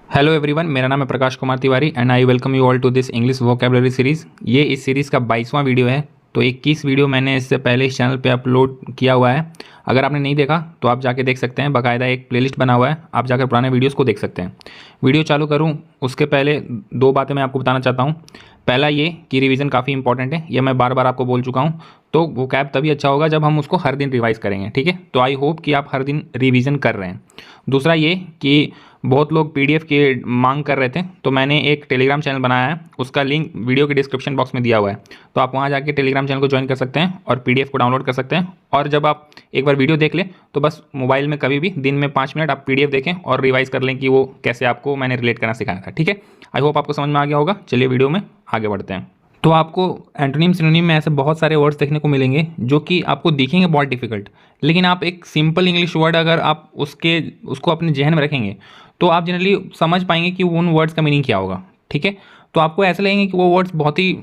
Hello everyone, मेरा नाम है Prakash Kumar Tiwari and I welcome you all to this English vocabulary series. ये इस सीरीज़ का 22वां वीडियो है। तो 21 वीडियो मैंने इससे पहले इस चैनल पे अपलोड किया हुआ है। अगर आपने नहीं देखा तो आप जाके देख सकते हैं। बाकायदा एक प्लेलिस्ट बना हुआ है, आप जाकर पुराने वीडियोस को देख सकते हैं। वीडियो चालू करूँ उसके पहले दो बातें मैं आपको बताना चाहता हूँ। पहला ये कि रिवीजन काफ़ी इंपॉर्टेंट है, ये मैं बार बार आपको बोल चुका हूँ। तो वो कैब तभी अच्छा होगा जब हम उसको हर दिन रिवाइज करेंगे, ठीक है। तो आई होप कि आप हर दिन रिवीजन कर रहे हैं। दूसरा ये कि बहुत लोग पीडीएफ की मांग कर रहे थे, तो मैंने एक टेलीग्राम चैनल बनाया है, उसका लिंक वीडियो के डिस्क्रिप्शन बॉक्स में दिया हुआ है। तो आप वहाँ जाके टेलीग्राम चैनल को ज्वाइन कर सकते हैं और पीडीएफ को डाउनलोड कर सकते हैं। और जब आप एक बार वीडियो देख लें तो बस मोबाइल में कभी भी दिन में 5 मिनट आप पीडीएफ देखें और रिवाइज कर लें कि वो कैसे आपको मैंने रिलेट करना सिखाया था, ठीक है। आई होप आपको समझ में आ गया होगा। चलिए वीडियो में आगे बढ़ते हैं। तो आपको एंटोनिम सिनोनिम में ऐसे बहुत सारे वर्ड्स देखने को मिलेंगे जो कि आपको दिखेंगे बहुत डिफिकल्ट, लेकिन आप एक सिंपल इंग्लिश वर्ड अगर आप उसको अपने जहन में रखेंगे तो आप जनरली समझ पाएंगे कि उन वर्ड्स का मीनिंग क्या होगा, ठीक है। तो आपको ऐसे लगेंगे कि वो वर्ड्स बहुत ही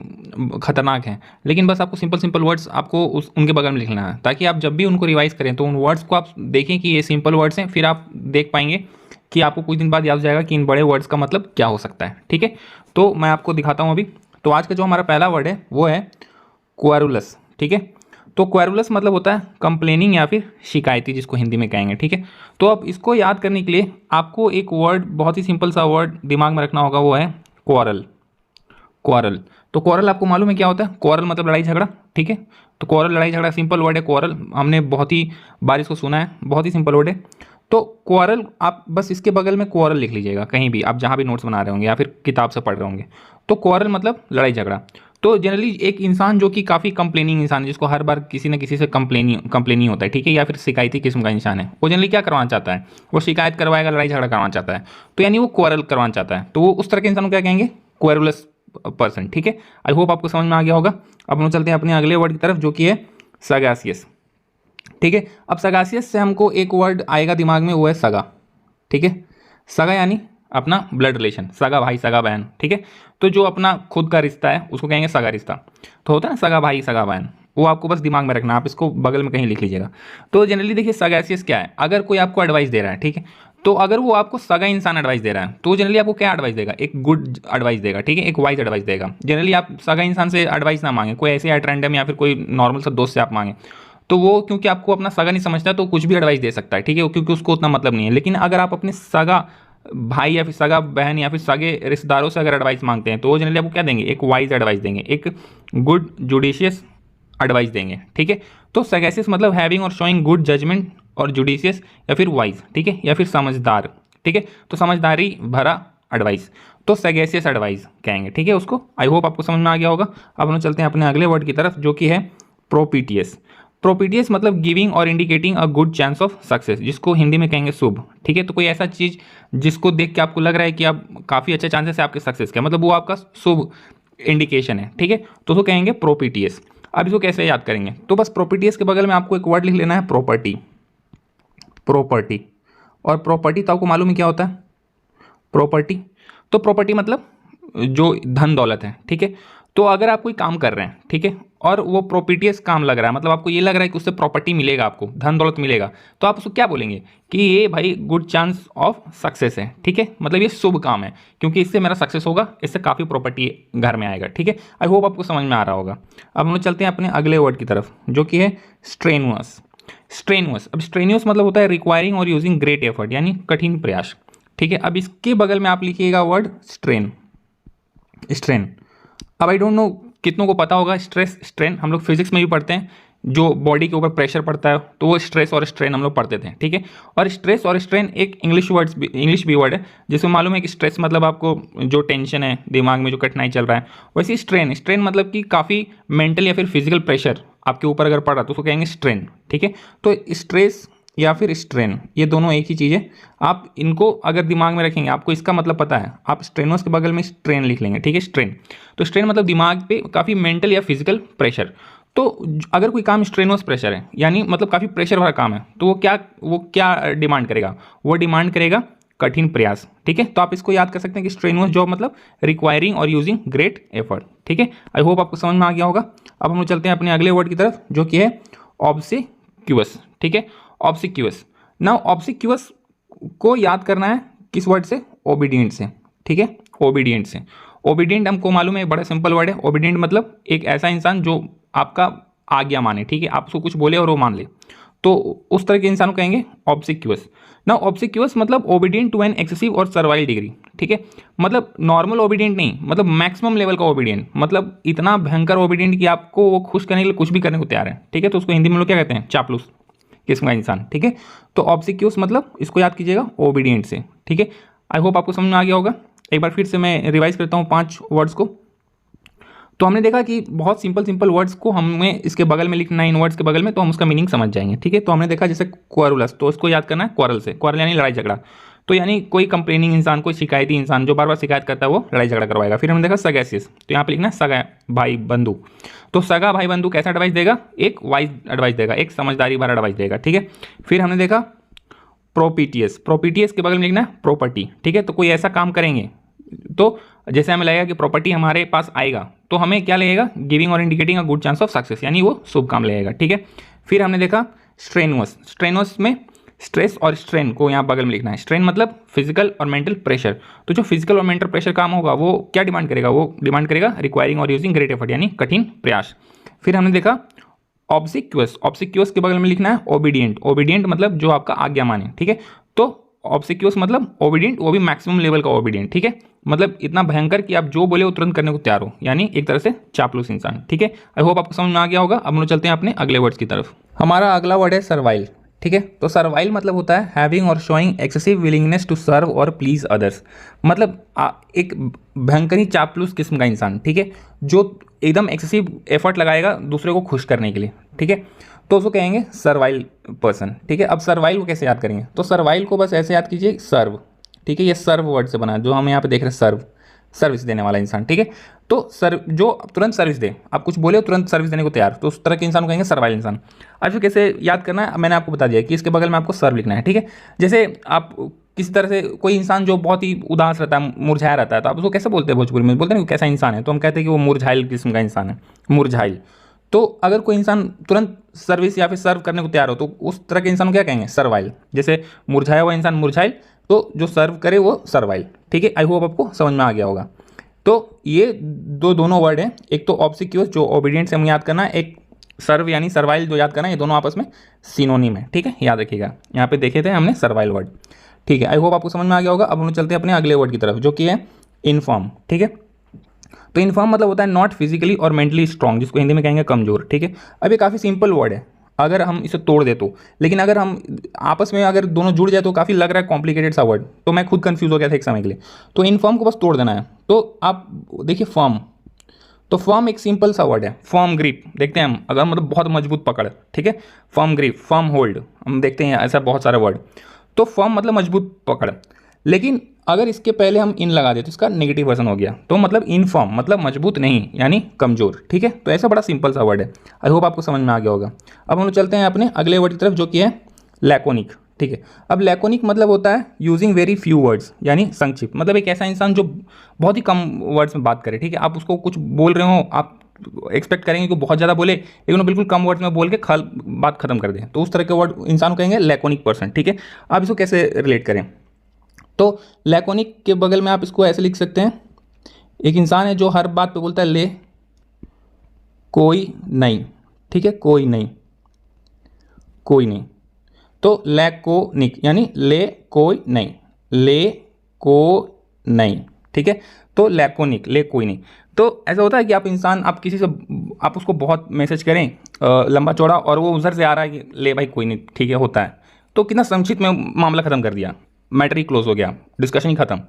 खतरनाक हैं, लेकिन बस आपको सिंपल सिंपल वर्ड्स आपको उनके बगल में लिखना है, ताकि आप जब भी उनको रिवाइज करें तो उन वर्ड्स को आप देखें कि ये सिंपल वर्ड्स हैं। फिर आप देख पाएंगे कि आपको कुछ दिन बाद याद हो जाएगा कि इन बड़े वर्ड्स का मतलब क्या हो सकता है, ठीक है। तो मैं आपको दिखाता हूँ अभी। तो आज का जो हमारा पहला वर्ड है वो है क्वेरुलस, ठीक है। तो क्वेरुलस मतलब होता है कंप्लेनिंग या फिर शिकायती, जिसको हिंदी में कहेंगे, ठीक है। तो अब इसको याद करने के लिए आपको एक वर्ड, बहुत ही सिंपल सा वर्ड दिमाग में रखना होगा, वो है क्वारल। क्वारल, तो क्वारल आपको मालूम है क्या होता है? क्वारल मतलब लड़ाई झगड़ा, ठीक है। तो क्वारल लड़ाई झगड़ा, सिंपल वर्ड है क्वारल। हमने बहुत ही बार इसको सुना है, बहुत ही सिंपल वर्ड है। तो क्वारल, आप बस इसके बगल में क्वारल लिख लीजिएगा कहीं भी, आप जहाँ भी नोट्स बना रहे होंगे या फिर किताब से पढ़ रहे होंगे। तो क्वारल मतलब लड़ाई झगड़ा। तो जनरली एक इंसान जो कि काफ़ी कंप्लेनिंग इंसान है, जिसको हर बार किसी न किसी से कंप्लेनिंग होता है, ठीक है, या फिर शिकायती किस्म का इंसान है, वो जनरली क्या करवाना चाहता है? वो शिकायत करवाएगा, लड़ाई झगड़ा करवाना चाहता है। तो यानी वो क्वारल करवाना चाहता है, तो वो उस तरह के इंसान को क्या कहेंगे? क्वेरुलस पर्सन, ठीक है। आई होप आपको समझ में आ गया होगा। अब हम चलते हैं अपने अगले वर्ड की तरफ, जो कि है सगासियस, ठीक है। अब सगासियस से हमको एक वर्ड आएगा दिमाग में, वो है सगा, ठीक है। सगा यानी अपना ब्लड रिलेशन, सगा भाई सगा बहन, ठीक है। तो जो अपना खुद का रिश्ता है उसको कहेंगे सगा रिश्ता। तो होता है ना सगा भाई सगा बहन, वो आपको बस दिमाग में रखना, आप इसको बगल में कहीं लिख लीजिएगा। तो जनरली देखिए सगासियस क्या है, अगर कोई आपको एडवाइस दे रहा है, ठीक है, तो अगर वो आपको सगा इंसान एडवाइस दे रहा है तो जनरली आपको क्या एडवाइस देगा? एक गुड एडवाइस देगा, ठीक है, एक वाइज एडवाइस देगा। जनरली आप सगा इंसान से एडवाइस ना मांगे, कोई ऐसे एट रैंडम या फिर कोई नॉर्मल सा दोस्त से आप मांगे, तो वो क्योंकि आपको अपना सगा नहीं समझता तो कुछ भी एडवाइस दे सकता है, ठीक है, क्योंकि उसको उतना मतलब नहीं है। लेकिन अगर आप अपने सगा भाई या फिर सगा बहन या फिर सगे रिश्तेदारों से अगर एडवाइस मांगते हैं तो वो जनरली आपको क्या देंगे? एक वाइज एडवाइस देंगे, एक गुड जुडिशियस एडवाइस देंगे, ठीक है। तो सगैसियस मतलब हैविंग और शोइंग गुड जजमेंट और जुडिशियस या फिर वाइज, ठीक है, या फिर समझदार, ठीक है। तो समझदारी भरा एडवाइस, तो सगैसियस एडवाइस कहेंगे, ठीक है उसको। आई होप आपको समझ में आ गया होगा। अब हम चलते हैं अपने अगले वर्ड की तरफ, जो कि है प्रोपिटियस। प्रोपिटियस मतलब गिविंग और indicating a good chance of success, जिसको हिंदी में कहेंगे शुभ, ठीक है। तो कोई ऐसा चीज़ जिसको देख के आपको लग रहा है कि आप काफ़ी अच्छे चांसेस है आपके सक्सेस के, मतलब वो आपका शुभ इंडिकेशन है, ठीक है। तो उसको कहेंगे प्रोपिटियस। अब इसको कैसे याद करेंगे? तो बस प्रोपिटियस के बगल में आपको एक वर्ड लिख लेना है, प्रॉपर्टी। प्रॉपर्टी, और प्रॉपर्टी तो आपको मालूम है क्या होता है? प्रॉपर्टी, तो प्रॉपर्टी मतलब जो धन दौलत है, ठीक है। तो अगर आप कोई काम कर रहे हैं, ठीक है, और वो प्रॉपर्टियस काम लग रहा है, मतलब आपको ये लग रहा है कि उससे प्रॉपर्टी मिलेगा, आपको धन दौलत मिलेगा, तो आप उसको क्या बोलेंगे? कि ये भाई गुड चांस ऑफ सक्सेस है, ठीक है, मतलब ये शुभ काम है, क्योंकि इससे मेरा सक्सेस होगा, इससे काफ़ी प्रॉपर्टी घर में आएगा, ठीक है। आई होप आपको समझ में आ रहा होगा। अब हम लोग चलते हैं अपने अगले वर्ड की तरफ, जो कि है स्ट्रेनुअस। स्ट्रेनुअस, अब स्ट्रेनुअस मतलब होता है रिक्वायरिंग और यूजिंग ग्रेट एफर्ट, यानी कठिन प्रयास, ठीक है। अब इसके बगल में आप लिखिएगा वर्ड स्ट्रेन। स्ट्रेन, अब आई डोंट नो कितनों को पता होगा स्ट्रेस स्ट्रेन, हम लोग फिजिक्स में भी पढ़ते हैं, जो बॉडी के ऊपर प्रेशर पड़ता है तो वो स्ट्रेस और स्ट्रेन हम लोग पढ़ते थे, ठीक है। और स्ट्रेस और स्ट्रेन एक इंग्लिश भी वर्ड है, जिसमें मालूम है कि स्ट्रेस मतलब आपको जो टेंशन है, दिमाग में जो कठिनाई चल रहा है, वैसे स्ट्रेन स्ट्रेन मतलब कि काफ़ी मेंटल या फिर फिजिकल प्रेशर आपके ऊपर अगर पड़ रहा है तो उसको कहेंगे स्ट्रेन, ठीक है। तो स्ट्रेस या फिर स्ट्रेन, ये दोनों एक ही चीज़ है। आप इनको अगर दिमाग में रखेंगे, आपको इसका मतलब पता है, आप स्ट्रेनोस के बगल में स्ट्रेन लिख लेंगे, ठीक है, स्ट्रेन। तो स्ट्रेन मतलब दिमाग पे काफ़ी मेंटल या फिजिकल प्रेशर। तो अगर कोई काम स्ट्रेनोस प्रेशर है, यानी मतलब काफ़ी प्रेशर वाला काम है, तो वो क्या डिमांड करेगा? वो डिमांड करेगा कठिन प्रयास, ठीक है। तो आप इसको याद कर सकते हैं कि स्ट्रेनुअस जॉब मतलब रिक्वायरिंग और यूजिंग ग्रेट एफर्ट, ठीक है। आई होप आपको समझ में आ गया होगा। अब हम लोग चलते हैं अपने अगले वर्ड की तरफ, जो कि है ऑब्सिक्यूअस, ठीक है। ऑब्सिक्यूअस, नाउ ऑब्सिक्यूअस को याद करना है किस वर्ड से? ओबीडियंट से, ठीक है, ओबीडियंट से। ओबीडियंट हमको मालूम है बड़ा सिंपल वर्ड है। ओबीडियंट मतलब एक ऐसा इंसान जो आपका आज्ञा माने, ठीक है, आप उसको कुछ बोले और वो मान ले, तो उस तरह के इंसान को कहेंगे ऑब्सिक्यूअस। ना ऑब्सिक्यूअस मतलब ओबीडियंट टू एन एक्सेसिव और सर्वाइल डिग्री, ठीक है, मतलब नॉर्मल ओबीडियंट नहीं, मतलब मैक्सिमम लेवल का ओबीडियंट, मतलब इतना भयंकर ओबीडियंट कि आपको वो खुश करने के लिए कुछ भी करने को तैयार है, ठीक है, तो उसको हिंदी में लोग क्या कहते हैं, चापलूस किस्म का इंसान, ठीक है। तो ऑब्सिक्यूअस मतलब इसको याद कीजिएगा ओबीडियंट से, ठीक है। आई होप आपको समझ में आ गया होगा। एक बार फिर से मैं रिवाइज करता हूँ 5 वर्ड्स को। तो हमने देखा कि बहुत सिंपल सिंपल वर्ड्स को हमें इसके बगल में लिखना है, इन वर्ड्स के बगल में, तो हम उसका मीनिंग समझ जाएंगे, ठीक है। तो हमने देखा जैसे क्वारुलस, तो उसको याद करना है क्वारल से, क्वारल यानी लड़ाई झगड़ा, तो यानी कोई कंप्लेनिंग इंसान, कोई शिकायती इंसान जो बार बार शिकायत करता है वो लड़ाई झगड़ा करवाएगा। फिर हमने देखा सगैसियस, तो यहाँ पे लिखना है सगा भाई बंधु, तो सगा भाई बंधु कैसा एडवाइस देगा, एक वाइज एडवाइस देगा, एक समझदारी भरा एडवाइस देगा, ठीक है। फिर हमने देखा प्रोपिटियस, प्रोपिटियस के बगल में लिखना है प्रॉपर्टी, ठीक है, तो कोई ऐसा काम करेंगे तो जैसे हमें लगेगा कि प्रॉपर्टी हमारे पास आएगा तो हमें क्या लगेगा, गिविंग और indicating a good chance of success, यानी वो शुभ काम लगेगा, ठीक है। फिर हमने देखा स्ट्रेनुअस, स्ट्रेनुअस में स्ट्रेस और स्ट्रेन को यहाँ बगल में लिखना है। स्ट्रेन मतलब फिजिकल और मेंटल प्रेशर, तो जो फिजिकल और मेंटल प्रेशर काम होगा वो क्या डिमांड करेगा, वो डिमांड करेगा रिक्वायरिंग और यूजिंग ग्रेट एफर्ट, यानी कठिन प्रयास। फिर हमने देखा ऑब्सिक्यूअस, ऑब्सिक्यूअस के बगल में लिखना है ओबीडियंट, ओबीडियंट मतलब जो आपका आज्ञा माने, ठीक है। तो ऑब्सिक्यूअस मतलब ओबीडियंट, वो भी मैक्सिमम लेवल का ओबीडियंट, ठीक है, मतलब इतना भयंकर कि आप जो बोले वो तुरंत करने को तैयार हो, यानी एक तरह से चापलूस इंसान, ठीक है। आई होप आपको समझ में आ गया होगा। अब हम लोग चलते हैं अपने अगले वर्ड्स की तरफ। हमारा अगला वर्ड है सर्वाइल, ठीक है। तो सर्वाइल मतलब होता है हैविंग और showing excessive willingness to serve और प्लीज अदर्स, मतलब एक भयंकर ही चापलूस किस्म का इंसान, ठीक है, जो एकदम एक्सेसिव एफर्ट लगाएगा दूसरे को खुश करने के लिए, ठीक है, तो उसको कहेंगे सर्वाइल पर्सन, ठीक है। अब सर्वाइल को कैसे याद करेंगे, तो सर्वाइल को बस ऐसे याद कीजिए सर्व, ठीक है, ये सर्व वर्ड से बना है, जो हम यहाँ पे देख रहे हैं सर्व, सर्विस देने वाला इंसान, ठीक है। तो सर्व जो तुरंत सर्विस दे, आप कुछ बोले तुरंत सर्विस देने को तैयार, तो उस तरह के इंसान को कहेंगे सर्वाइल इंसान। अब फिर कैसे याद करना है, मैंने आपको बता दिया कि इसके बगल में आपको सर्व लिखना है, ठीक है। जैसे आप किसी तरह से कोई इंसान जो बहुत ही उदास रहता है, मुरझाया रहता है, तो आप उसको कैसे बोलते हैं भोजपुरी में, बोलते हैं ना कैसा इंसान है, तो हम कहते हैं कि वो मुरझाइल किस्म का इंसान है, मुरझाइल। तो अगर कोई इंसान तुरंत सर्विस या फिर सर्व करने को तैयार हो तो उस तरह के इंसान को क्या कहेंगे, सर्वाइल। जैसे मुरझाया हुआ इंसान मुरझाइल, तो जो सर्व करे वो सर्वाइल, ठीक है। आई होप आपको समझ में आ गया होगा। तो ये दोनों वर्ड हैं, एक तो ऑब्सिक्यूअस जो ओबीडियंट से हमें याद करना है, एक सर्व यानी सर्वाइल जो याद करना है, ये दोनों आपस में सिनोनिम है, ठीक है, याद रखिएगा। यहाँ पे देखे थे हमने सर्वाइल वर्ड, ठीक है। आई होप आपको समझ में आ गया होगा। अब हम चलते हैं अपने अगले वर्ड की तरफ जो कि है इनफॉर्म, ठीक है। तो इनफॉर्म मतलब होता है नॉट फिजिकली और मेंटली स्ट्रॉन्ग, जिसको हिंदी में कहेंगे कमजोर, ठीक है। अब ये काफ़ी सिंपल वर्ड है अगर हम इसे तोड़ दे तो, लेकिन अगर हम आपस में अगर दोनों जुड़ जाए तो काफ़ी लग रहा है कॉम्प्लिकेटेड सा वर्ड, तो मैं खुद कंफ्यूज हो गया था एक समय के लिए। तो इनफॉर्म को बस तोड़ देना है, तो आप देखिए फर्म, तो फर्म एक सिंपल सा वर्ड है। फर्म ग्रिप देखते हैं हम, अगर मतलब बहुत मजबूत पकड़, ठीक है, फर्म ग्रिप, फर्म होल्ड, हम देखते हैं ऐसा बहुत सारे वर्ड। तो फर्म मतलब मजबूत पकड़, लेकिन अगर इसके पहले हम इन लगा दें तो इसका नेगेटिव वर्जन हो गया, तो मतलब इनफॉर्म मतलब मजबूत नहीं यानी कमजोर, ठीक है। तो ऐसा बड़ा सिंपल सा वर्ड है, आई होप आपको समझ में आ गया होगा। अब हम लोग चलते हैं अपने अगले वर्ड की तरफ जो कि है लैकोनिक, ठीक है। अब लैकोनिक मतलब होता है यूजिंग वेरी फ्यू वर्ड्स, यानी संक्षिप्त, मतलब एक ऐसा इंसान जो बहुत ही कम वर्ड्स में बात करे, ठीक है। आप उसको कुछ बोल रहे हो, आप एक्सपेक्ट करेंगे कि बहुत ज़्यादा बोले, लेकिन वो बिल्कुल कम वर्ड्स में बोल के बात खत्म कर दे, तो उस तरह के वर्ड इंसान को कहेंगे लैकोनिक पर्सन, ठीक है। आप इसको कैसे रिलेट करें, तो लैकोनिक के बगल में आप इसको ऐसे लिख सकते हैं, एक इंसान है जो हर बात पे बोलता है ले कोई नहीं, ठीक है, कोई नहीं, कोई नहीं, तो लैकोनिक यानी ले कोई नहीं, ले को नहीं, ठीक है। तो लैकोनिक ले कोई नहीं, तो ऐसा होता है कि आप इंसान, आप किसी से आप उसको बहुत मैसेज करें लंबा चौड़ा, और वो उधर से आ रहा है कि ले भाई कोई नहीं, ठीक है, होता है, तो कितना संक्षिप्त में मामला खत्म कर दिया, मैटर ही क्लोज हो गया, डिस्कशन ही खत्म।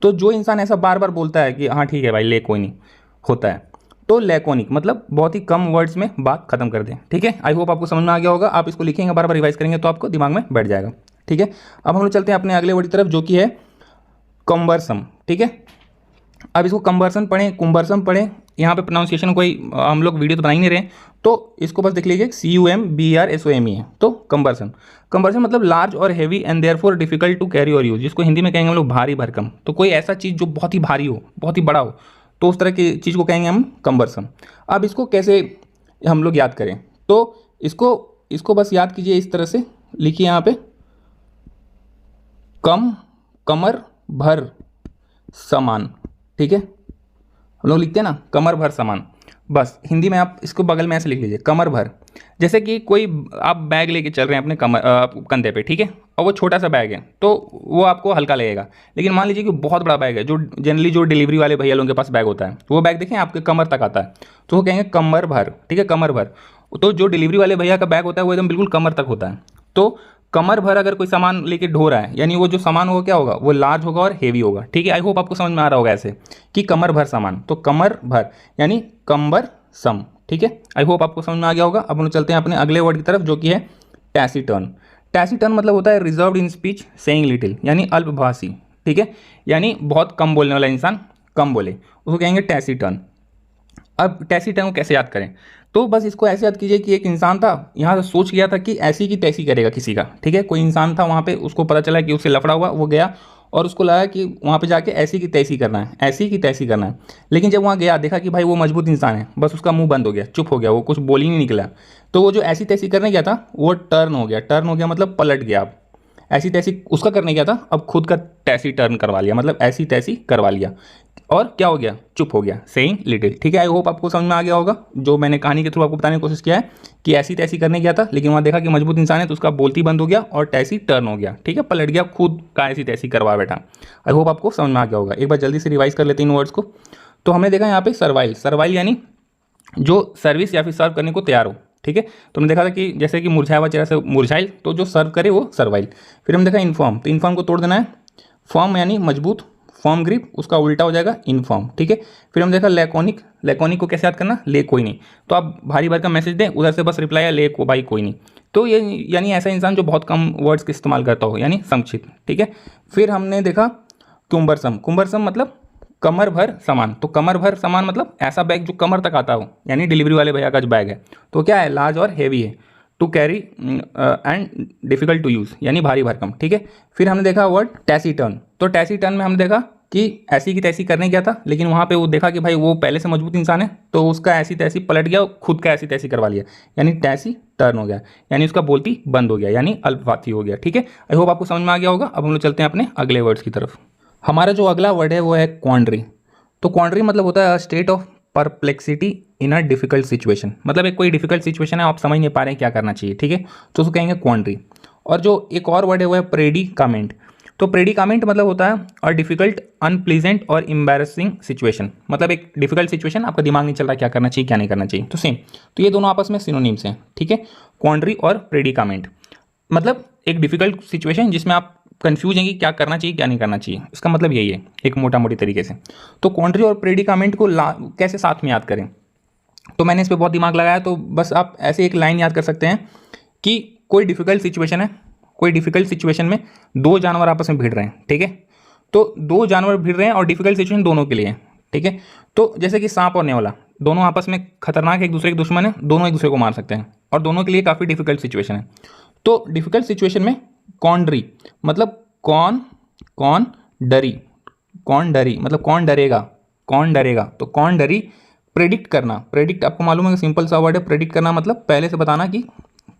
तो जो इंसान ऐसा बार बार बोलता है कि हाँ ठीक है भाई ले कोई नहीं, होता है, तो लैकोनिक मतलब बहुत ही कम वर्ड्स में बात खत्म कर दें, ठीक है। आई होप आपको समझ में आ गया होगा। आप इसको लिखेंगे, बार बार रिवाइज करेंगे तो आपको दिमाग में बैठ जाएगा, ठीक है। अब हम लोग चलते हैं अपने अगले वर्ड की तरफ जो कि है कम्बरसम, ठीक है। अब इसको कम्बरसन पढ़ें, कुम्बरसम पढ़ें, यहाँ पे प्रोनाउंसिएशन कोई हम लोग वीडियो तो बना ही नहीं रहे, तो इसको बस देख लीजिए, CUMBRSOME है, तो कम्बरसन। कम्बरसन मतलब लार्ज और heavy and therefore difficult to carry और यूज, जिसको हिंदी में कहेंगे हम लोग भारी भरकम, तो कोई ऐसा चीज़ जो बहुत ही भारी हो, बहुत ही बड़ा हो, तो उस तरह की चीज़ को कहेंगे हम कम्बरसम। अब इसको कैसे हम लोग याद करें, तो इसको बस याद कीजिए, इस तरह से लिखिए यहाँ पे कमर भर समान, ठीक है, हम लोग लिखते हैं ना कमर भर समान, बस हिंदी में आप इसको बगल में ऐसे लिख लीजिए कमर भर। जैसे कि कोई आप बैग लेके चल रहे हैं अपने कंधे पे, ठीक है, और वो छोटा सा बैग है तो वो आपको हल्का लगेगा। लेकिन मान लीजिए कि बहुत बड़ा बैग है, जो जनरली जो डिलीवरी वाले भैया लोगों के पास बैग होता है, वो बैग देखें आपके कमर तक आता है, तो वो कहेंगे कमर भर, ठीक है, कमर भर। तो जो डिलीवरी वाले भैया का बैग होता है वो एकदम बिल्कुल कमर तक होता है। तो कमर भर अगर कोई सामान लेके ढो रहा है, यानी वो जो सामान होगा क्या होगा, वो लार्ज होगा और हेवी होगा, ठीक है। आई होप आपको समझ में आ रहा होगा ऐसे कि कमर भर सामान, तो कमर भर यानी कंबर सम, ठीक है। आई होप आपको समझ में आ गया होगा। अब हम लोग चलते हैं अपने अगले वर्ड की तरफ, जो कि है टैसिटर्न। टैसिटर्न मतलब होता है reserved in speech saying little, यानी अल्पभाषी, ठीक है, यानी बहुत कम बोलने वाला इंसान, कम बोले, उसको कहेंगे टैसिटर्न। अब टैसिटर्न को कैसे याद करें, तो बस इसको ऐसे याद कीजिए कि एक इंसान था, यहाँ से सोच गया था कि ऐसी की तैसी करेगा किसी का, ठीक है। कोई इंसान था वहाँ पे, उसको पता चला कि उससे लफड़ा हुआ, वो गया और उसको लगा कि वहाँ पे जाके ऐसी की तैसी करना है, ऐसी की तैसी करना है। लेकिन जब वहाँ गया देखा कि भाई वो मजबूत इंसान है, बस उसका मुंह बंद हो गया, चुप हो गया, वो कुछ बोल ही नहीं निकला। तो वो जो ऐसी तैसी करने गया था वो टर्न हो गया, टर्न हो गया मतलब पलट गया। अब ऐसी तैसी उसका करने गया था, अब खुद का तैसी टर्न करवा लिया, मतलब ऐसी तैसी करवा लिया और क्या हो गया, चुप हो गया, सेइंग लिटिल, ठीक है। आई होप आपको समझ में आ गया होगा। जो मैंने कहानी के थ्रू आपको बताने की कोशिश किया है कि ऐसी तैसी करने गया था, लेकिन वहाँ देखा कि मजबूत इंसान है तो उसका बोलती बंद हो गया और तैसी टर्न हो गया, ठीक है, पलट गया, खुद का ऐसी तैसी करवा बैठा। आई होप आपको समझ में आ गया होगा। एक बार जल्दी से रिवाइज कर लेते हैं इन वर्ड्स को। तो हमने देखा यहाँ पे सर्वाइल, सर्वाइल यानी जो सर्विस या फिर सर्व करने को तैयार हो, ठीक है। तो हमने देखा था कि जैसे कि मुरझाया हुआ चेहरा से मुरझाइल, तो जो सर्व करे वो सर्वाइल। फिर हमने देखा इनफॉर्म, तो इनफॉर्म को तोड़ देना है, फॉर्म यानी मजबूत, फॉर्म ग्रिप उसका उल्टा हो जाएगा इनफॉर्म, ठीक है। फिर हम देखा लैकोनिक, लैकोनिक को कैसे याद करना, ले कोई नहीं, तो आप भारी भर का मैसेज दें, उधर से बस रिप्लाई है ले को भाई कोई नहीं, तो ये यानी ऐसा इंसान जो बहुत कम वर्ड्स का इस्तेमाल करता हो, यानी संक्षिप्त, ठीक है। फिर हमने देखा कुंबरसम, कुंबरसम मतलब कमर भर सामान, तो कमर भर सामान मतलब ऐसा बैग जो कमर तक आता हो, यानी डिलीवरी वाले भैया का जो बैग है, तो क्या है, लार्ज और हैवी है, to carry and difficult to use, यानी भारी भरकम, ठीक है। फिर हमने देखा वर्ड टैसिटर्न, तो टैसिटर्न में हमने देखा कि ऐसी की तैसी करने गया था, लेकिन वहाँ पे वो देखा कि भाई वो पहले से मजबूत इंसान है, तो उसका ऐसी तैसी पलट गया, खुद का ऐसी तैसी करवा लिया, यानी टैसी टर्न हो गया, यानी उसका बोलती बंद हो गया, यानी अल्पवाची हो गया, ठीक है। आई होप आपको समझ में आ गया होगा। अब हम लोग चलते हैं अपने अगले वर्ड्स की तरफ। हमारा जो अगला वर्ड है वो है क्वांड्री। तो क्वांड्री मतलब होता है state of perplexity in a difficult situation, मतलब एक कोई डिफिकल्ट सिचुएशन है, आप समझ नहीं पा रहे हैं क्या करना चाहिए, ठीक है, तो उसको कहेंगे क्वांड्री। और जो एक और वर्ड है वो है प्रेडिकामेंट। तो प्रेडिकामेंट मतलब होता है और डिफिकल्ट, अनप्लीजेंट और एम्बैरेसिंग सिचुएशन, मतलब एक डिफिकल्ट सिचुएशन, आपका दिमाग नहीं चल रहा क्या करना चाहिए क्या नहीं करना चाहिए, तो सेम, तो ये दोनों आपस में सिनोनिम्स हैं, ठीक है, क्वांड्री और प्रेडिकामेंट। मतलब एक डिफिकल्ट सिचुएशन जिसमें आप कंफ्यूज हैं कि क्या करना चाहिए क्या नहीं करना चाहिए, इसका मतलब यही है एक मोटा मोटी तरीके से। तो क्वांड्री और प्रेडिकामेंट को कैसे साथ में याद करें, तो मैंने इस पर बहुत दिमाग लगाया, तो बस आप ऐसे एक लाइन याद कर सकते हैं कि कोई डिफिकल्ट सिचुएशन है, कोई डिफिकल्ट सिचुएशन में दो जानवर आपस में भिड़ रहे हैं, ठीक है, तो दो जानवर भिड़ रहे हैं और डिफिकल्ट सिचुएशन दोनों के लिए है, ठीक है। तो जैसे कि सांप और नेवला दोनों आपस में खतरनाक, एक दूसरे के दुश्मन है, दोनों एक दूसरे को मार सकते हैं और दोनों के लिए काफ़ी डिफिकल्ट सिचुएशन है। तो डिफिकल्ट सिचुएशन में कॉन्ड्री मतलब कौन कौन डरी, कौन डरी मतलब कौन डरेगा, कौन डरेगा, तो कौन डरी। प्रेडिक्ट करना, प्रेडिक्ट आपको मालूम है कि सिंपल सा वर्ड है, प्रेडिक्ट करना मतलब पहले से बताना कि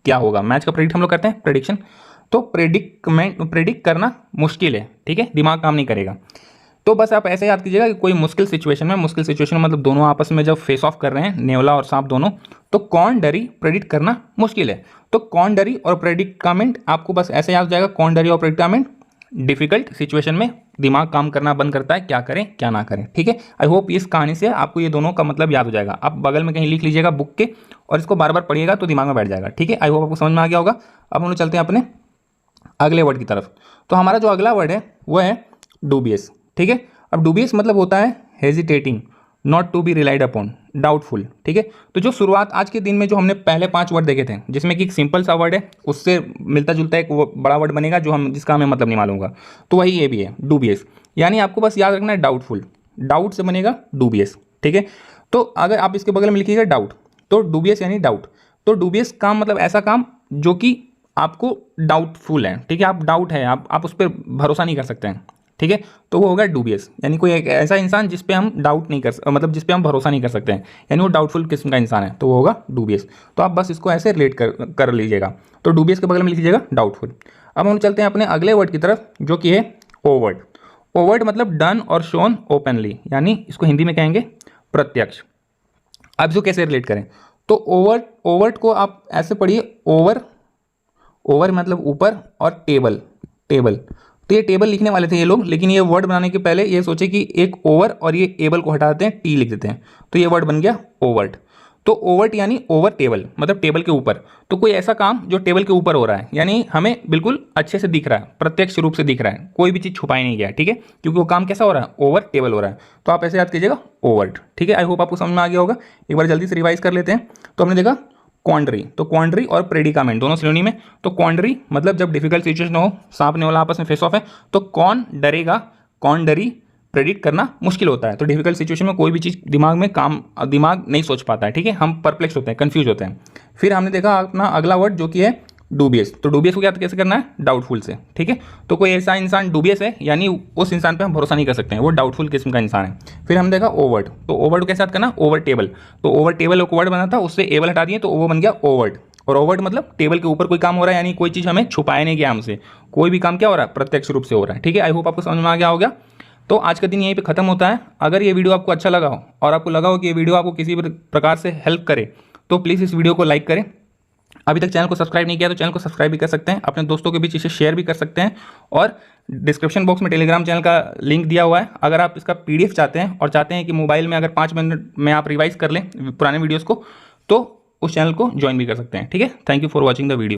क्या होगा, मैच का प्रेडिक्ट हम लोग करते हैं प्रेडिक्शन, तो प्रेडिक्ट करना मुश्किल है, ठीक है, दिमाग काम नहीं करेगा। तो बस आप ऐसे याद कीजिएगा कि कोई मुश्किल सिचुएशन में, मुश्किल सिचुएशन मतलब दोनों आपस में जब फेस ऑफ कर रहे हैं, नेवला और सांप दोनों, तो कौन डरी प्रेडिक्ट करना मुश्किल है। तो कौन डरी और प्रेडिकामेंट आपको बस ऐसे याद हो जाएगा, कौन डरी और प्रेडिकामेंट डिफिकल्ट सिचुएशन में दिमाग काम करना बंद करता है, क्या करें क्या ना करें, ठीक है। आई होप इस कहानी से आपको ये दोनों का मतलब याद हो जाएगा। आप बगल में कहीं लिख लीजिएगा बुक के और इसको बार बार पढ़िएगा तो दिमाग में बैठ जाएगा, ठीक है। आई होप आपको समझ में आ गया होगा। अब हम लोग चलते हैं अपने अगले वर्ड की तरफ। तो हमारा जो अगला वर्ड है वो है डूबियस, ठीक है। अब डूबियस मतलब होता है hesitating, not to be relied upon, doubtful, ठीक है। तो जो शुरुआत आज के दिन में जो हमने पहले 5 वर्ड देखे थे, जिसमें कि एक सिंपल सा वर्ड है, उससे मिलता जुलता एक वो बड़ा वर्ड बनेगा जो हम जिसका हमें मतलब नहीं मालूम होगा, तो वही ये भी है डूबियस, यानी आपको बस याद रखना है डाउटफुल, डाउट से बनेगा डूबियस, ठीक है। तो अगर आप इसके बगल में लिखिएगा डाउट, तो डूबियस यानी डाउट, तो डूबियस काम मतलब ऐसा काम जो कि आपको डाउटफुल है, ठीक है, आप डाउट है, आप उस पर भरोसा नहीं कर सकते हैं, ठीक है, तो वो होगा डूबियस, यानी कोई एक ऐसा इंसान जिस पे हम डाउट नहीं कर मतलब जिस पे हम भरोसा नहीं कर सकते हैं, यानी वो डाउटफुल किस्म का इंसान है, तो वो होगा डूबियस। तो आप बस इसको ऐसे रिलेट कर लीजिएगा, तो डूबियस के बगल में लिख लीजिएगा डाउटफुल। अब हम चलते हैं अपने अगले वर्ड की तरफ जो कि है ओवर्ड। ओवर्ट मतलब डन और शोन ओपनली, यानी इसको हिंदी में कहेंगे प्रत्यक्ष। अब इसको कैसे रिलेट करें, तो ओवर्ट को आप ऐसे पढ़िए, ओवर मतलब ऊपर और टेबल। तो ये टेबल लिखने वाले थे ये लोग, लेकिन ये वर्ड बनाने के पहले ये सोचे कि एक ओवर और ये एबल को हटा देते हैं, टी लिख देते हैं, तो ये वर्ड बन गया ओवर्ट। तो ओवर्ट यानी ओवर टेबल, मतलब टेबल के ऊपर। तो कोई ऐसा काम जो टेबल के ऊपर हो रहा है, यानी हमें बिल्कुल अच्छे से दिख रहा है, प्रत्यक्ष रूप से दिख रहा है, कोई भी चीज़ छुपाई नहीं गया है, ठीक है, क्योंकि वो काम कैसा हो रहा है, ओवर टेबल हो रहा है। तो आप ऐसे याद कीजिएगा ओवर्ट, ठीक है। आई होप आपको समझ में आ गया होगा। एक बार जल्दी से रिवाइज कर लेते हैं। तो हमने देखा क्वांडरी, तो क्वांडरी और प्रेडिकामेंट दोनों श्रेणी में। तो क्वांडरी मतलब जब डिफिकल्ट सिचुएशन हो, सांप ने वाला आपस में फेस ऑफ है, तो कौन डरेगा, कौन डरी, प्रेडिक्ट करना मुश्किल होता है। तो डिफिकल्ट सिचुएशन में कोई भी चीज़ दिमाग नहीं सोच पाता है, ठीक है, हम परप्लेक्स होते हैं, कंफ्यूज होते हैं। फिर हमने देखा अपना अगला वर्ड जो कि है डूबियस। तो डूबियस को क्या कैसे करना है, डाउटफुल से, ठीक है। तो कोई ऐसा इंसान डूबियस है, यानी उस इंसान पे हम भरोसा नहीं कर सकते हैं, वो डाउटफुल किस्म का इंसान है। फिर हम देखा ओवर्ट, तो ओवर्ट के साथ करना ओवर टेबल। तो ओवर टेबल एक वर्ड बना था, उससे एबल हटा दिए तो वो बन गया ओवर्ट। और ओवर्ट मतलब टेबल के ऊपर कोई काम हो रहा है, यानी कोई चीज़ हमें छुपाया नहीं गया हमसे, कोई भी काम क्या हो रहा है, प्रत्यक्ष रूप से हो रहा है, ठीक है। आई होप आपको समझ में आ गया होगा। तो आज का दिन यहीं पे खत्म होता है। अगर ये वीडियो आपको अच्छा लगा हो और आपको लगा हो कि ये वीडियो आपको किसी भी प्रकार से हेल्प करे, तो प्लीज़ इस वीडियो को लाइक करें। अभी तक चैनल को सब्सक्राइब नहीं किया तो चैनल को सब्सक्राइब भी कर सकते हैं, अपने दोस्तों के बीच इसे शेयर भी कर सकते हैं। और डिस्क्रिप्शन बॉक्स में टेलीग्राम चैनल का लिंक दिया हुआ है, अगर आप इसका PDF चाहते हैं और चाहते हैं कि मोबाइल में अगर 5 मिनट में आप रिवाइज कर लें पुराने वीडियोज़ को, तो उस चैनल को ज्वाइन भी कर सकते हैं, ठीक है। Thank you for watching the video.